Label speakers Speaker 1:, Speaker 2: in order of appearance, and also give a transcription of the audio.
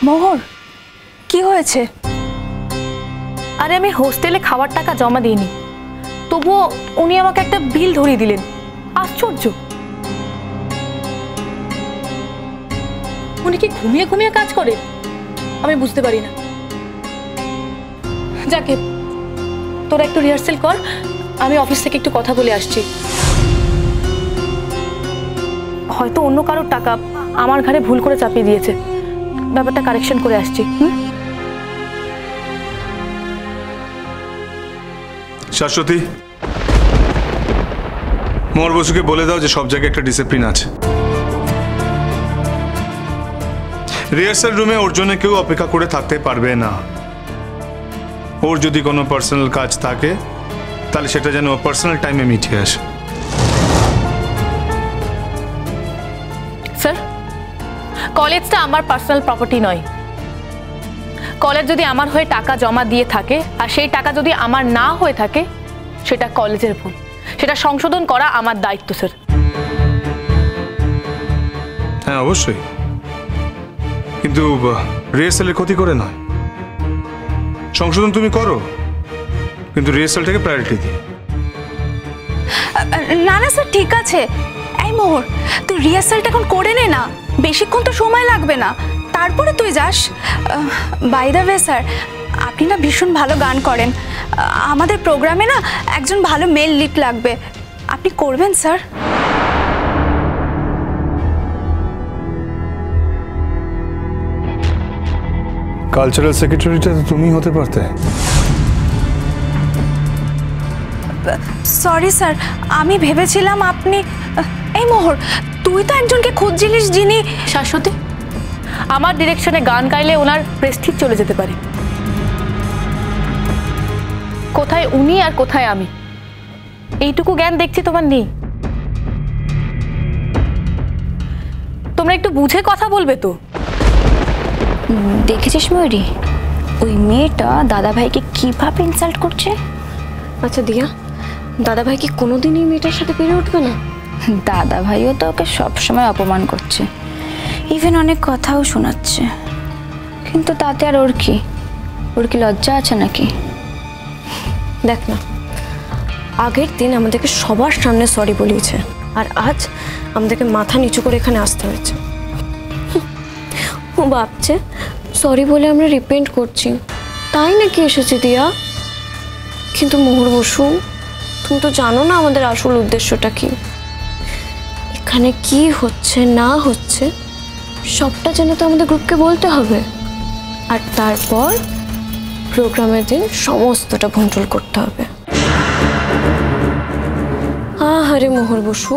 Speaker 1: মোহর, কি হয়েছে?
Speaker 2: আরে আমি হোস্টেলে খাওয়ার টাকা জমা দিইনি, তবুও উনি আমাকে একটা বিল ধরিয়ে দিলেন। আশ্চর্য, উনি কি ঘুমিয়ে ঘুমিয়ে কাজ করে? আমি বুঝতে পারি না। যাকে, তোরা একটু রিহার্সেল কর, আমি অফিস থেকে একটু কথা বলে আসছি। হয়তো অন্য কারোর টাকা আমার ঘরে ভুল করে চাপিয়ে দিয়েছে, ব্যাপারটা কারেকশন করে আসছি।
Speaker 3: শাশ্বতী, মোহর বসুকে বলে দাও যে সব জায়গায় একটা ডিসিপ্লিন আছে। রিহার্সাল রুমে ওর জন্য কেউ অপেক্ষা করে থাকতে পারবে না। ওর যদি কোনো পার্সোনাল কাজ থাকে তাহলে সেটা যেন ও পার্সোনাল টাইমে মিটিয়ে আসে।
Speaker 2: স্যার, কলেজটা আমার পার্সোনাল প্রপার্টি নয়। কলেজ যদি আমার হয়ে টাকা জমা দিয়ে থাকে আর সেই টাকা যদি আমার না হয়ে থাকে, সেটা কলেজের ভুল, সেটা সংশোধন করা আমার দায়িত্ব স্যার।
Speaker 3: হ্যাঁ অবশ্যই, কিন্তু রিহার্সালের ক্ষতি করে নয়। সংশোধন তুমি করো, কিন্তু রিহার্সালটাকে প্রায়োরিটি দিই।
Speaker 1: না না স্যার, ঠিক আছে। এই মোহর, তুই রিহার্সালটা এখন করে নে না, বেশিক্ষণ তো সময় লাগবে না, তারপরে তুই যাস। বাই দ্য ওয়ে স্যার, আপনি না ভীষণ ভালো গান করেন। আমাদের প্রোগ্রামে না একজন ভালো মেল লিড লাগবে, আপনি করবেন স্যার?
Speaker 3: কালচারাল সেক্রেটারিটা তো তুমি হতে পারতে।
Speaker 1: সরি স্যার, আমি ভেবেছিলাম আপনি। এই মোহর, তুই তো একজনকে খুঁজছিলিস যিনি।
Speaker 2: শাশ্বতী, আমার ডিরেকশনে গান গাইলে ওনার প্রেস্টিজ চলে যেতে পারে। কোথায় উনি আর কোথায় আমি, এইটুকু জ্ঞান দেখছি তোমার নেই। তোমরা একটু বুঝে কথা বলবে তো।
Speaker 4: দেখেছিস ময়ূরী, ওই মেয়েটা দাদাভাইকে কিভাবে ইনসাল্ট করছে?
Speaker 5: আচ্ছা দিয়া, দাদাভাই কি কোনোদিনই মেয়েটার সাথে পেরে উঠবে না?
Speaker 4: দাদাভাইও তো ওকে সবসময় অপমান করছে, ইভেন অনেক কথাও শোনাচ্ছে, কিন্তু তাতে আর ওর কি লজ্জা আছে নাকি?
Speaker 5: দেখ না, আগের দিন আমাদেরকে সবার সামনে সরি বলিয়েছে, আর আজ আমাদেরকে মাথা নিচু করে এখানে আসতে হয়েছে। ও ভাবছে সরি বলে আমরা রিপেন্ট করছি, তাই নাকি এসেছি দিয়া। কিন্তু মোহর বসু, তুমি তো জানো না আমাদের আসল উদ্দেশ্যটা কি। এখানে কি হচ্ছে না হচ্ছে সবটা যেন তো আমাদের গ্রুপকে বলতে হবে, আর তারপর প্রোগ্রামের দিন সমস্তটা ভন্টুল করতে হবে। আহারে মোহর বসু,